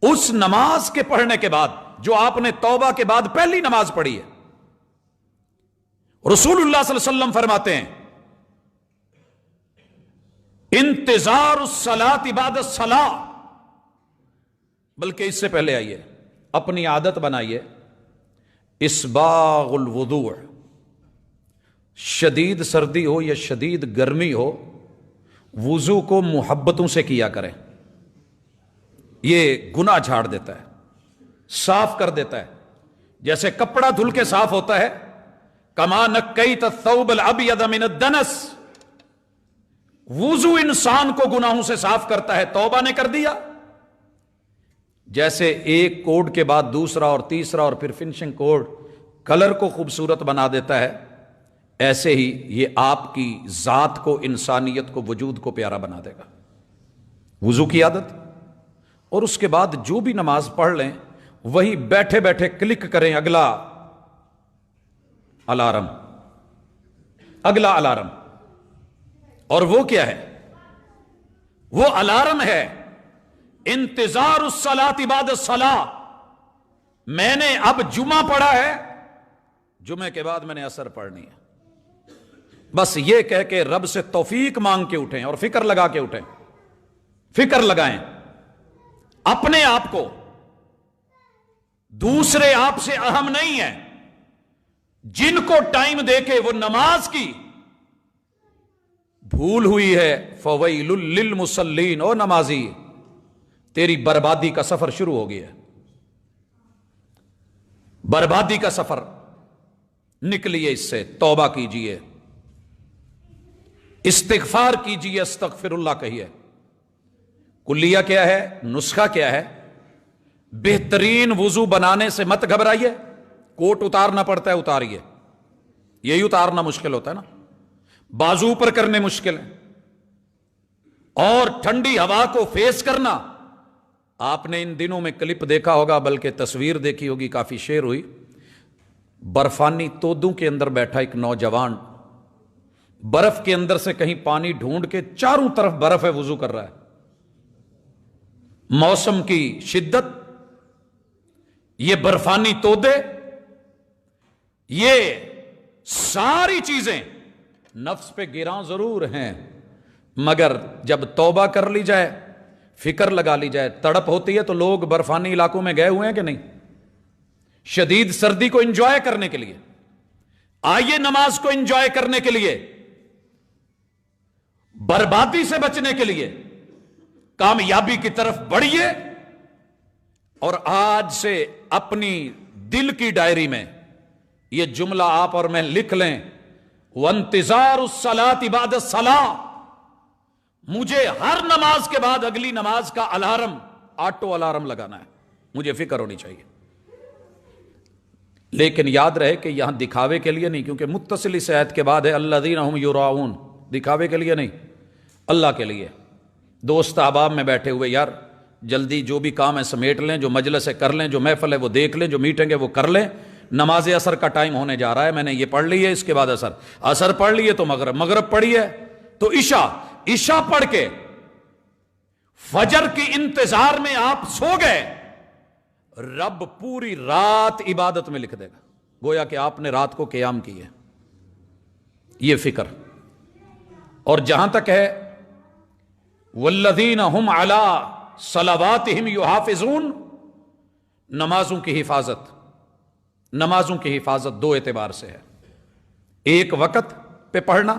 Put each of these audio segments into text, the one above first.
اس نماز کے پڑھنے کے بعد جو آپ نے توبہ کے بعد پہلی نماز پڑھی ہے، رسول اللہ صلی اللہ علیہ وسلم فرماتے ہیں انتظار الصلاۃ بعد الصلاۃ، بلکہ اس سے پہلے آئیے اپنی عادت بنائیے اسباغ الوضوء، شدید سردی ہو یا شدید گرمی ہو وضو کو محبتوں سے کیا کریں، یہ گناہ جھاڑ دیتا ہے، صاف کر دیتا ہے، جیسے کپڑا دھل کے صاف ہوتا ہے، کما نقیت الثوب الابیض من الدنس، وضو انسان کو گناہوں سے صاف کرتا ہے، توبہ نے کر دیا، جیسے ایک کوڈ کے بعد دوسرا اور تیسرا اور پھر فنشنگ کوڈ کلر کو خوبصورت بنا دیتا ہے، ایسے ہی یہ آپ کی ذات کو، انسانیت کو، وجود کو پیارا بنا دے گا۔ وضو کی عادت، اور اس کے بعد جو بھی نماز پڑھ لیں وہی بیٹھے بیٹھے کلک کریں اگلا الارم، اگلا الارم، اور وہ کیا ہے؟ وہ الارم ہے انتظار الصلاۃ بعد الصلاۃ، میں نے اب جمعہ پڑھا ہے، جمعے کے بعد میں نے عصر پڑھنی ہے، بس یہ کہہ کے رب سے توفیق مانگ کے اٹھیں اور فکر لگا کے اٹھیں، فکر لگائیں اپنے آپ کو، دوسرے آپ سے اہم نہیں ہے، جن کو ٹائم دے کے وہ نماز کی بھول ہوئی ہے فویل للمصلین، او نمازی تیری بربادی کا سفر شروع ہو گیا ہے، بربادی کا سفر، نکلیے اس سے، توبہ کیجئے، استغفار کیجئے، استغفر اللہ کہیے۔ کلیہ کیا ہے؟ نسخہ کیا ہے؟ بہترین وضو بنانے سے مت گھبرائیے، کوٹ اتارنا پڑتا ہے اتاریے، یہی اتارنا مشکل ہوتا ہے نا، بازو پر کرنے مشکل ہے، اور ٹھنڈی ہوا کو فیس کرنا، آپ نے ان دنوں میں کلپ دیکھا ہوگا، بلکہ تصویر دیکھی ہوگی، کافی شیئر ہوئی، برفانی تودوں کے اندر بیٹھا ایک نوجوان برف کے اندر سے کہیں پانی ڈھونڈ کے، چاروں طرف برف ہے، وضو کر رہا ہے، موسم کی شدت، یہ برفانی تودے، یہ ساری چیزیں نفس پہ گراں ضرور ہیں، مگر جب توبہ کر لی جائے، فکر لگا لی جائے، تڑپ ہوتی ہے تو لوگ برفانی علاقوں میں گئے ہوئے ہیں کہ نہیں، شدید سردی کو انجوائے کرنے کے لیے، آئیے نماز کو انجوائے کرنے کے لیے، بربادی سے بچنے کے لیے کامیابی کی طرف بڑھیے، اور آج سے اپنی دل کی ڈائری میں یہ جملہ آپ اور میں لکھ لیں، وانتظار الصلاۃ بعد الصلاۃ، مجھے ہر نماز کے بعد اگلی نماز کا الارم، آٹو الارم لگانا ہے، مجھے فکر ہونی چاہیے، لیکن یاد رہے کہ یہاں دکھاوے کے لیے نہیں، کیونکہ متصل اس آیت کے بعد ہے الذین ھم یراؤون، دکھاوے کے لیے نہیں، اللہ کے لیے۔ دوست احباب میں بیٹھے ہوئے، یار جلدی جو بھی کام ہے سمیٹ لیں، جو مجلس ہے کر لیں، جو محفل ہے وہ دیکھ لیں، جو میٹنگ ہے وہ کر لیں، نماز عصر کا ٹائم ہونے جا رہا ہے، میں نے یہ پڑھ لی ہے، اس کے بعد عصر پڑھ لی ہے تو مغرب پڑھی ہے تو عشاء پڑھ کے فجر کی انتظار میں آپ سو گئے، رب پوری رات عبادت میں لکھ دے گا، گویا کہ آپ نے رات کو قیام کی ہے، یہ فکر۔ اور جہاں تک ہے والذین ھم علی صلواتہم یحافظون، نمازوں کی حفاظت، نمازوں کی حفاظت دو اعتبار سے ہے، ایک وقت پہ پڑھنا،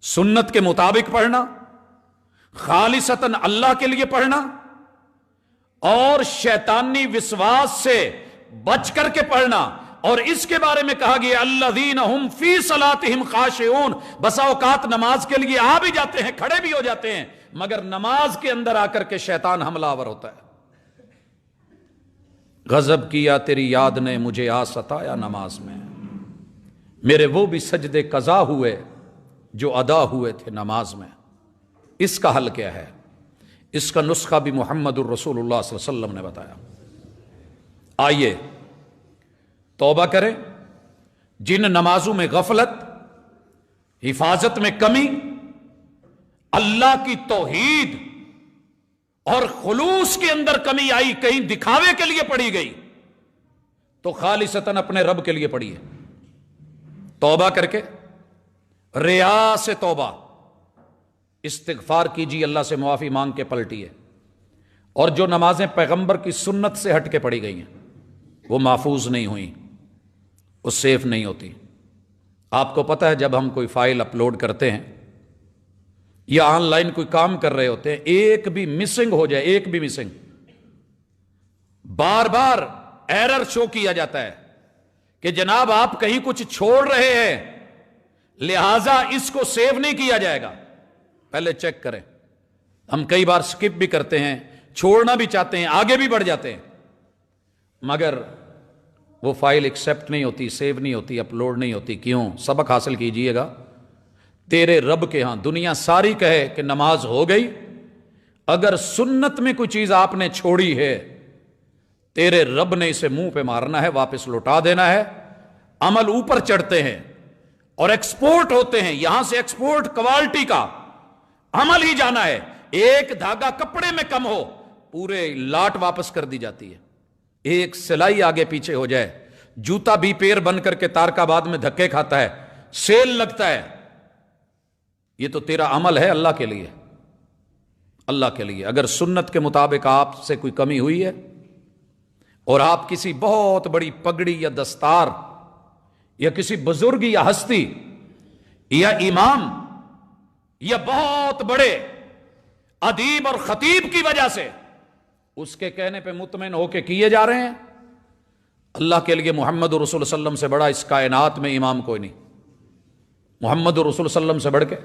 سنت کے مطابق پڑھنا، خالصتاً اللہ کے لیے پڑھنا، اور شیطانی وسواس سے بچ کر کے پڑھنا، اور اس کے بارے میں کہا گیا الذین ھم فی صلاتہم خاشعون، بسا اوقات نماز کے لیے آ بھی جاتے ہیں، کھڑے بھی ہو جاتے ہیں، مگر نماز کے اندر آ کر کے شیطان حملہ آور ہوتا ہے، غضب کیا تیری یاد نے مجھے آ ستایا نماز میں، میرے وہ بھی سجدے قضا ہوئے جو ادا ہوئے تھے نماز میں۔ اس کا حل کیا ہے؟ اس کا نسخہ بھی محمد الرسول اللہ صلی اللہ علیہ وسلم نے بتایا۔ آئیے توبہ کریں، جن نمازوں میں غفلت، حفاظت میں کمی، اللہ کی توحید اور خلوص کے اندر کمی آئی، کہیں دکھاوے کے لیے پڑی گئی، تو خالصتاً اپنے رب کے لیے پڑی ہے، توبہ کر کے، ریا سے توبہ، استغفار کیجیے، اللہ سے معافی مانگ کے پلٹیے۔ اور جو نمازیں پیغمبر کی سنت سے ہٹ کے پڑھی گئی ہیں وہ محفوظ نہیں ہوئیں، وہ سیف نہیں ہوتی۔ آپ کو پتہ ہے جب ہم کوئی فائل اپلوڈ کرتے ہیں یا آن لائن کوئی کام کر رہے ہوتے ہیں، ایک بھی مسنگ ہو جائے، ایک بھی مسنگ، بار بار ایرر شو کیا جاتا ہے کہ جناب آپ کہیں کچھ چھوڑ رہے ہیں، لہذا اس کو سیو نہیں کیا جائے گا، پہلے چیک کریں۔ ہم کئی بار سکپ بھی کرتے ہیں، چھوڑنا بھی چاہتے ہیں، آگے بھی بڑھ جاتے ہیں، مگر وہ فائل ایکسپٹ نہیں ہوتی، سیو نہیں ہوتی، اپلوڈ نہیں ہوتی۔ کیوں؟ سبق حاصل کیجئے گا، تیرے رب کے ہاں دنیا ساری کہے کہ نماز ہو گئی، اگر سنت میں کوئی چیز آپ نے چھوڑی ہے، تیرے رب نے اسے منہ پہ مارنا ہے، واپس لوٹا دینا ہے۔ عمل اوپر چڑھتے ہیں اور ایکسپورٹ ہوتے ہیں، یہاں سے ایکسپورٹ کوالٹی کا عمل ہی جانا ہے، ایک دھاگا کپڑے میں کم ہو، پورے لاٹ واپس کر دی جاتی ہے، ایک سلائی آگے پیچھے ہو جائے، جوتا بھی پیر بن کر کے تارکاباد میں دھکے کھاتا ہے، سیل لگتا ہے۔ یہ تو تیرا عمل ہے اللہ کے لیے، اللہ کے لیے۔ اگر سنت کے مطابق آپ سے کوئی کمی ہوئی ہے اور آپ کسی بہت بڑی پگڑی یا دستار یا کسی بزرگ یا ہستی یا امام یا بہت بڑے ادیب اور خطیب کی وجہ سے اس کے کہنے پہ مطمئن ہو کے کیے جا رہے ہیں، اللہ کے لیے محمد رسول صلی اللہ علیہ وسلم سے بڑا اس کائنات میں امام کوئی نہیں، محمد رسول صلی اللہ علیہ وسلم سے بڑھ کے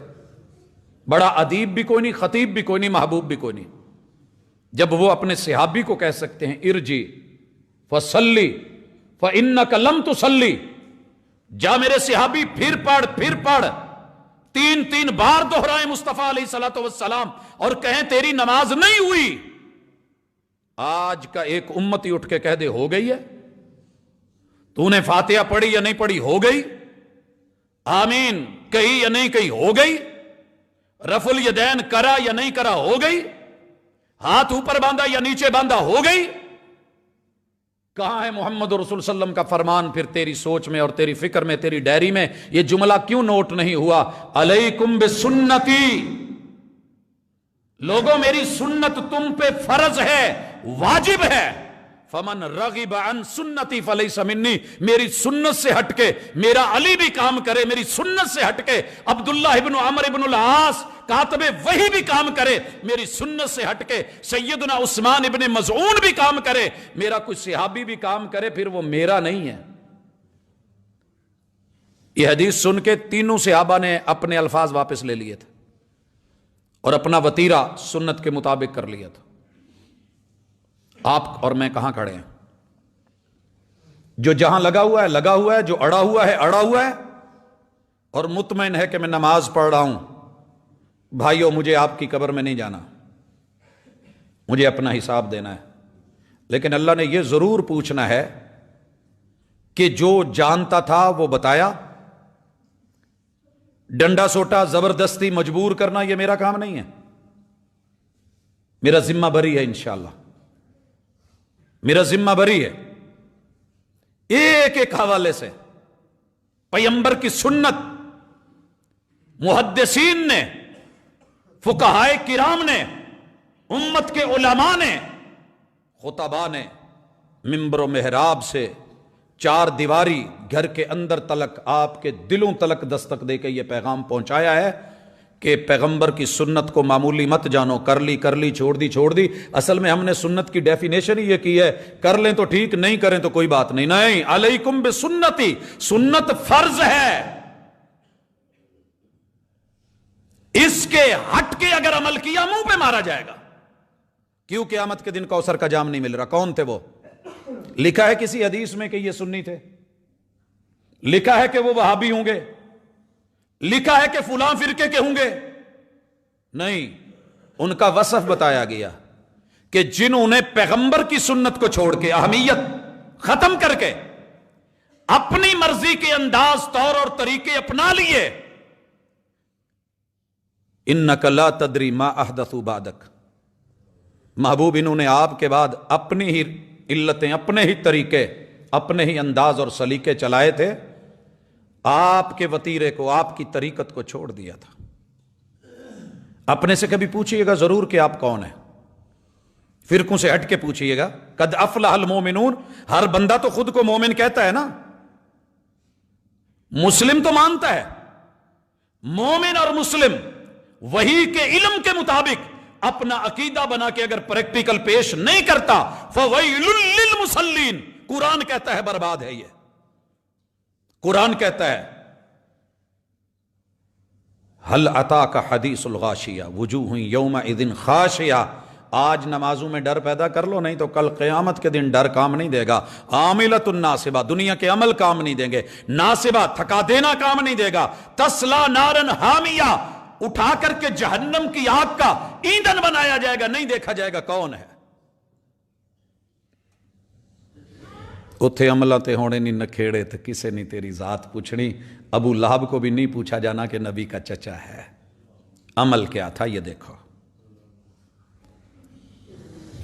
بڑا ادیب بھی کوئی نہیں، خطیب بھی کوئی نہیں، محبوب بھی کوئی نہیں۔ جب وہ اپنے صحابی کو کہہ سکتے ہیں ارجی فصلی فإنک لم تصلی، جا میرے صحابی پھر پڑھ، تین بار دہرائیں مصطفیٰ علیہ الصلوۃ والسلام اور کہیں تیری نماز نہیں ہوئی۔ آج کا ایک امتی اٹھ کے کہہ دے ہو گئی ہے، تو نے فاتحہ پڑھی یا نہیں پڑھی، ہو گئی، آمین کہی یا نہیں کہی، ہو گئی، رفع الیدین کرا یا نہیں کرا، ہو گئی، ہاتھ اوپر باندھا یا نیچے باندھا، ہو گئی۔ کہاں ہے محمد رسول صلی اللہ علیہ وسلم کا فرمان؟ پھر تیری سوچ میں اور تیری فکر میں، تیری ڈائری میں یہ جملہ کیوں نوٹ نہیں ہوا؟ علیکم بسنتی، لوگوں میری سنت تم پہ فرض ہے، واجب ہے۔ فمن رغب عن سنتی فلیس منی، میری سنت سے ہٹ کے میرا علی بھی کام کرے، میری سنت سے ہٹ کے عبداللہ ابن عمر ابن العاص کاتب وہی بھی کام کرے، میری سنت سے ہٹ کے سیدنا عثمان ابن مظعون بھی کام کرے، میرا کوئی صحابی بھی کام کرے، پھر وہ میرا نہیں ہے۔ یہ حدیث سن کے تینوں صحابہ نے اپنے الفاظ واپس لے لیے تھے اور اپنا وتیرہ سنت کے مطابق کر لیا تھا۔ آپ اور میں کہاں کھڑے ہیں؟ جو جہاں لگا ہوا ہے، جو اڑا ہوا ہے، اور مطمئن ہے کہ میں نماز پڑھ رہا ہوں۔ بھائیوں، مجھے آپ کی قبر میں نہیں جانا، مجھے اپنا حساب دینا ہے، لیکن اللہ نے یہ ضرور پوچھنا ہے کہ جو جانتا تھا وہ بتایا۔ ڈنڈا سوٹا زبردستی مجبور کرنا یہ میرا کام نہیں ہے، میرا ذمہ بری ہے، انشاءاللہ میرا ذمہ بری ہے۔ ایک ایک حوالے سے پیغمبر کی سنت، محدثین نے، فقہائے کرام نے، امت کے علماء نے، خطباء نے منبر و محراب سے چار دیواری گھر کے اندر تلک، آپ کے دلوں تلک دستک دے کے یہ پیغام پہنچایا ہے کہ پیغمبر کی سنت کو معمولی مت جانو، کر لی چھوڑ دی۔ اصل میں ہم نے سنت کی ڈیفینیشن ہی یہ کی ہے، کر لیں تو ٹھیک، نہیں کریں تو کوئی بات نہیں، علیکم بسنتی، سنت فرض ہے، اس کے ہٹ کے اگر عمل کیا منہ پہ مارا جائے گا۔ کیوں قیامت کے دن کوثر کا جام نہیں مل رہا؟ کون تھے وہ؟ لکھا ہے کسی حدیث میں کہ یہ سنی تھے، لکھا ہے کہ وہ وہابی ہوں گے، لکھا ہے کہ فلاں فرقے کے ہوں گے؟ نہیں، ان کا وصف بتایا گیا کہ جنہوں نے پیغمبر کی سنت کو چھوڑ کے، اہمیت ختم کر کے، اپنی مرضی کے انداز، طور اور طریقے اپنا لیے، انک لا تدری ما احدثوا بعدک، محبوب انہوں نے آپ کے بعد اپنی ہی علتیں، اپنے ہی طریقے، اپنے ہی انداز اور سلیقے چلائے تھے، آپ کے وتیرے کو، آپ کی طریقت کو چھوڑ دیا تھا۔ اپنے سے کبھی پوچھئے گا ضرور کہ آپ کون ہیں، فرقوں سے ہٹ کے پوچھئے گا۔ قد افلح المومنون، ہر بندہ تو خود کو مومن کہتا ہے نا، مسلم تو مانتا ہے۔ مومن اور مسلم وحی کے علم کے مطابق اپنا عقیدہ بنا کے اگر پریکٹیکل پیش نہیں کرتا، فَوَيْلٌ لِّلْمُصَلِّينَ، قرآن کہتا ہے برباد ہے یہ۔ قرآن کہتا ہے هَلْ أَتَاكَ حَدِيثُ الْغَاشِيَةِ وُجُوهٌ يَوْمَئِذٍ خَاشِعَةٌ۔ آج نمازوں میں ڈر پیدا کر لو، نہیں تو کل قیامت کے دن ڈر کام نہیں دے گا۔ عاملۃ ناصبہ، دنیا کے عمل کام نہیں دیں گے۔ ناصبہ، تھکا دینا کام نہیں دے گا۔ تسلا نارن حامیہ، اٹھا کر کے جہنم کی آگ کا ایندھن بنایا جائے گا، نہیں دیکھا جائے گا کون ہے۔ اتھے عملہ تے ہونے نہیں نکھیڑے تے کسے نہیں تیری ذات پوچھنی۔ ابو لہب کو بھی نہیں پوچھا جانا کہ نبی کا چچا ہے۔ عمل کیا تھا یہ دیکھو۔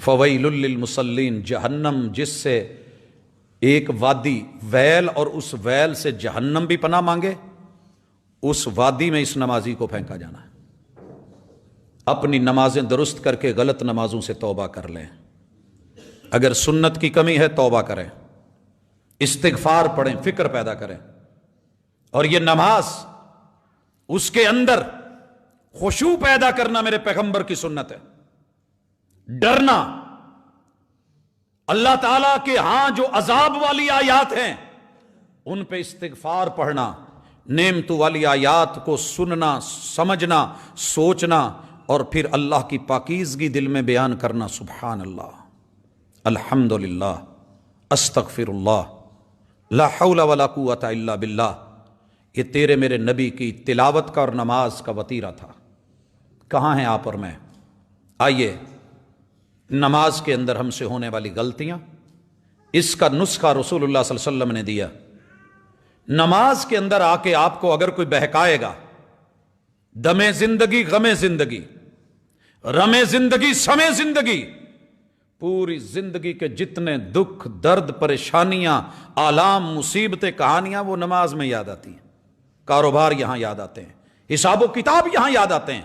فویل للمصلین، جہنم جس سے ایک وادی ویل، اور اس ویل سے جہنم بھی پناہ مانگے، اس وادی میں اس نمازی کو پھینکا جانا ہے۔ اپنی نمازیں درست کر کے غلط نمازوں سے توبہ کر لیں۔ اگر سنت کی کمی ہے توبہ کریں، استغفار پڑھیں، فکر پیدا کریں۔ اور یہ نماز، اس کے اندر خشوع پیدا کرنا میرے پیغمبر کی سنت ہے۔ ڈرنا، اللہ تعالیٰ کے ہاں جو عذاب والی آیات ہیں ان پہ استغفار پڑھنا، نعمتوں والی آیات کو سننا، سمجھنا، سوچنا، اور پھر اللہ کی پاکیزگی دل میں بیان کرنا۔ سبحان اللہ، الحمدللہ، استغفر اللہ، لا حول ولا قوت الا باللہ۔ یہ تیرے میرے نبی کی تلاوت کا اور نماز کا وتیرہ تھا۔ کہاں ہیں آپ اور میں؟ آئیے نماز کے اندر ہم سے ہونے والی غلطیاں، اس کا نسخہ رسول اللہ صلی اللہ علیہ وسلم نے دیا۔ نماز کے اندر آ کے آپ کو اگر کوئی بہکائے گا، دم زندگی، غم زندگی، رم زندگی، سمے زندگی، پوری زندگی کے جتنے دکھ، درد، پریشانیاں، آلام، مصیبتیں، کہانیاں، وہ نماز میں یاد آتی ہیں۔ کاروبار یہاں یاد آتے ہیں، حساب و کتاب یہاں یاد آتے ہیں۔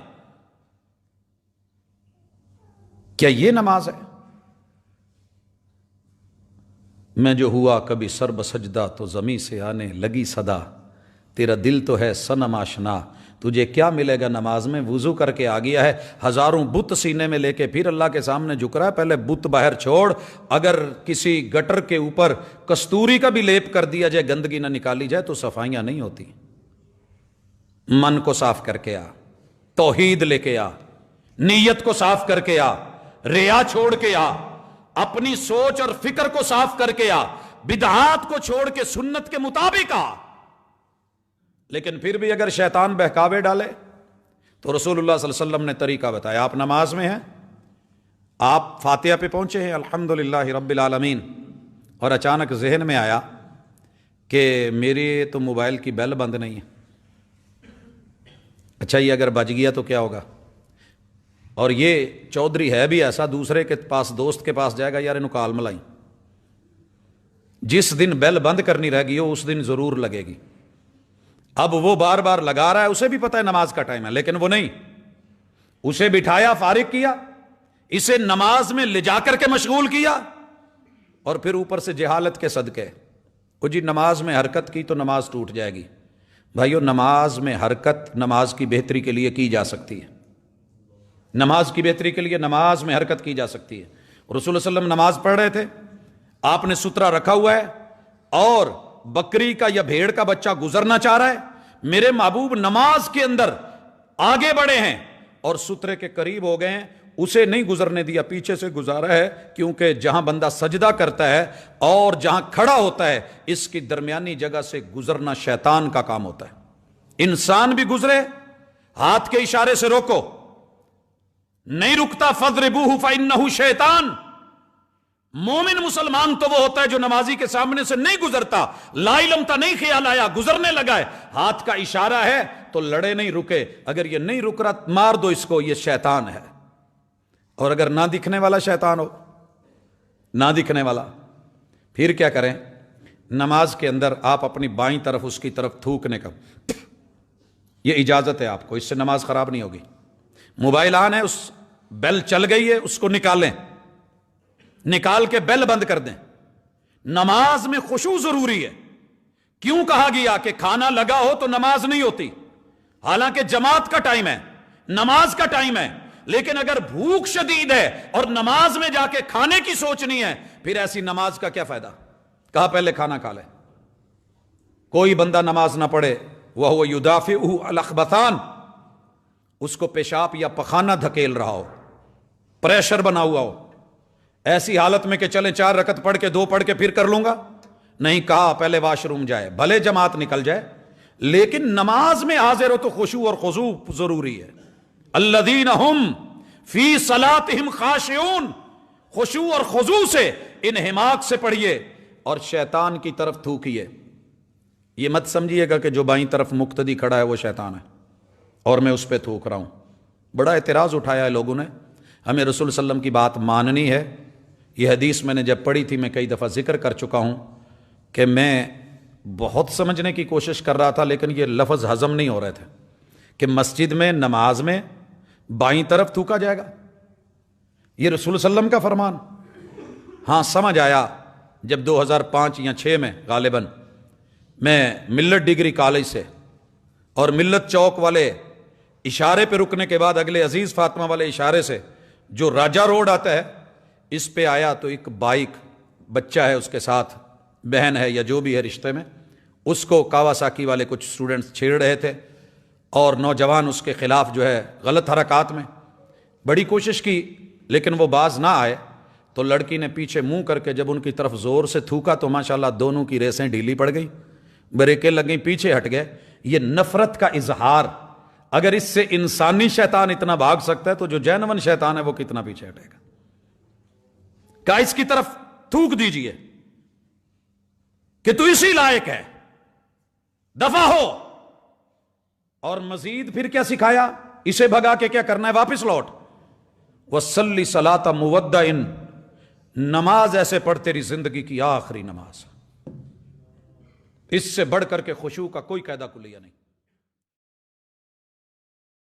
کیا یہ نماز ہے؟ میں جو ہوا کبھی سر بسجدہ تو زمیں سے آنے لگی صدا، تیرا دل تو ہے صنم آشنا، تجھے کیا ملے گا نماز میں؟ وضو کر کے آ گیا ہے، ہزاروں بت سینے میں لے کے پھر اللہ کے سامنے جھک رہا ہے۔ پہلے بت باہر چھوڑ، اگر کسی گٹر کے اوپر کستوری کا بھی لیپ کر دیا جائے، گندگی نہ نکالی جائے تو صفائیاں نہیں ہوتی۔ من کو صاف کر کے آ، توحید لے کے آ، نیت کو صاف کر کے آ، ریا چھوڑ کے آ، اپنی سوچ اور فکر کو صاف کر کے آ، بدعات کو چھوڑ کے سنت کے مطابق آ۔ لیکن پھر بھی اگر شیطان بہکاوے ڈالے تو رسول اللہ صلی اللہ علیہ وسلم نے طریقہ بتایا۔ آپ نماز میں ہیں، آپ فاتحہ پہ پہنچے ہیں، الحمدللہ رب العالمین، اور اچانک ذہن میں آیا کہ میری تو موبائل کی بیل بند نہیں ہے۔ اچھا، یہ اگر بج گیا تو کیا ہوگا؟ اور یہ چودھری ہے بھی ایسا، دوسرے کے پاس، دوست کے پاس جائے گا، یار انہوں کال ملائی، جس دن بیل بند کرنی رہ گئی ہو اس دن ضرور لگے گی۔ اب وہ بار بار لگا رہا ہے، اسے بھی پتہ ہے نماز کا ٹائم ہے، لیکن وہ نہیں، اسے بٹھایا، فارغ کیا، اسے نماز میں لے جا کر کے مشغول کیا، اور پھر اوپر سے جہالت کے صدقے وہ جی نماز میں حرکت کی تو نماز ٹوٹ جائے گی۔ بھائیو، نماز میں حرکت نماز کی بہتری کے لیے کی جا سکتی ہے۔ نماز کی بہتری کے لیے نماز میں حرکت کی جا سکتی ہے۔ رسول اللہ صلی اللہ علیہ وسلم نماز پڑھ رہے تھے، آپ نے سترہ رکھا ہوا ہے اور بکری کا یا بھیڑ کا بچہ گزرنا چاہ رہا ہے، میرے محبوب نماز کے اندر آگے بڑھے ہیں اور سترے کے قریب ہو گئے ہیں، اسے نہیں گزرنے دیا، پیچھے سے گزارا ہے، کیونکہ جہاں بندہ سجدہ کرتا ہے اور جہاں کھڑا ہوتا ہے اس کی درمیانی جگہ سے گزرنا شیطان کا کام ہوتا ہے۔ انسان بھی گزرے، ہاتھ کے اشارے سے روکو، نہیں رکتا، فَضْرِبُوهُ فَإِنَّهُ شیطان۔ مومن مسلمان تو وہ ہوتا ہے جو نمازی کے سامنے سے نہیں گزرتا، لا علم تا نہیں خیال آیا، گزرنے لگا ہے، ہاتھ کا اشارہ ہے تو لڑے نہیں، رکے، اگر یہ نہیں رک رہا مار دو اس کو، یہ شیطان ہے۔ اور اگر نہ دکھنے والا شیطان ہو، نہ دکھنے والا، پھر کیا کریں؟ نماز کے اندر آپ اپنی بائیں طرف اس کی طرف تھوکنے کا، یہ اجازت ہے آپ کو، اس سے نماز خراب نہیں ہوگی۔ موبائل آن ہے، اس بیل چل گئی ہے، اس کو نکالیں، نکال کے بیل بند کر دیں۔ نماز میں خشوع ضروری ہے۔ کیوں کہا گیا کہ کھانا لگا ہو تو نماز نہیں ہوتی؟ حالانکہ جماعت کا ٹائم ہے، نماز کا ٹائم ہے، لیکن اگر بھوک شدید ہے اور نماز میں جا کے کھانے کی سوچنی ہے، پھر ایسی نماز کا کیا فائدہ؟ کہا پہلے کھانا کھا لے۔ کوئی بندہ نماز نہ پڑھے وہو یدافعہ الاخبثان، اس کو پیشاب یا پخانہ دھکیل رہا ہو، پریشر بنا ہوا ہو، ایسی حالت میں کہ چلیں 4 رکعت پڑھ کے 2 پڑھ کے پھر کر لوں گا، نہیں، کہا پہلے واش روم جائے، بھلے جماعت نکل جائے، لیکن نماز میں حاضر ہو تو خشوع اور خضوع ضروری ہے۔ الذین هم فی صلاتہم خاشعون، خشوع اور خضوع سے، انہماک سے پڑھیے اور شیطان کی طرف تھوکیے۔ یہ مت سمجھیے گا کہ جو بائیں طرف مقتدی کھڑا ہے وہ شیطان ہے اور میں اس پہ تھوک رہا ہوں۔ بڑا اعتراض اٹھایا ہے لوگوں نے، ہمیں رسول صلی اللہ علیہ وسلم کی بات ماننی ہے۔ یہ حدیث میں نے جب پڑھی تھی، میں کئی دفعہ ذکر کر چکا ہوں کہ میں بہت سمجھنے کی کوشش کر رہا تھا، لیکن یہ لفظ ہضم نہیں ہو رہے تھے کہ مسجد میں نماز میں بائیں طرف تھوکا جائے گا، یہ رسول صلی اللہ علیہ وسلم کا فرمان۔ ہاں سمجھ آیا جب 2005 یا 6 میں غالباً میں ملت ڈگری کالج سے اور ملت چوک والے اشارے پہ رکنے کے بعد اگلے عزیز فاطمہ والے اشارے سے جو راجہ روڈ آتا ہے اس پہ آیا، تو ایک بائک، بچہ ہے اس کے ساتھ، بہن ہے یا جو بھی ہے رشتے میں، اس کو کاواساکی والے کچھ اسٹوڈنٹس چھیڑ رہے تھے اور نوجوان اس کے خلاف جو ہے غلط حرکات میں، بڑی کوشش کی لیکن وہ باز نہ آئے، تو لڑکی نے پیچھے منہ کر کے جب ان کی طرف زور سے تھوکا تو ماشاءاللہ دونوں کی ریسیں ڈھیلی پڑ گئی، بریکیں لگ گئیں، پیچھے ہٹ گئے۔ یہ نفرت کا اظہار، اگر اس سے انسانی شیطان اتنا بھاگ سکتا ہے تو جو جینون شیطان ہے وہ کتنا پیچھے ہٹے گا؟ کہ اس کی طرف تھوک دیجئے کہ تو اسی لائق ہے، دفع ہو۔ اور مزید پھر کیا سکھایا؟ اسے بھگا کے کیا کرنا ہے؟ واپس لوٹ۔ وَصَلِّ صَلَاةَ مُوَدَّعٍ، نماز ایسے پڑھ تیری زندگی کی آخری نماز۔ اس سے بڑھ کر کے خشوع کا کوئی قاعدہ کلیہ نہیں۔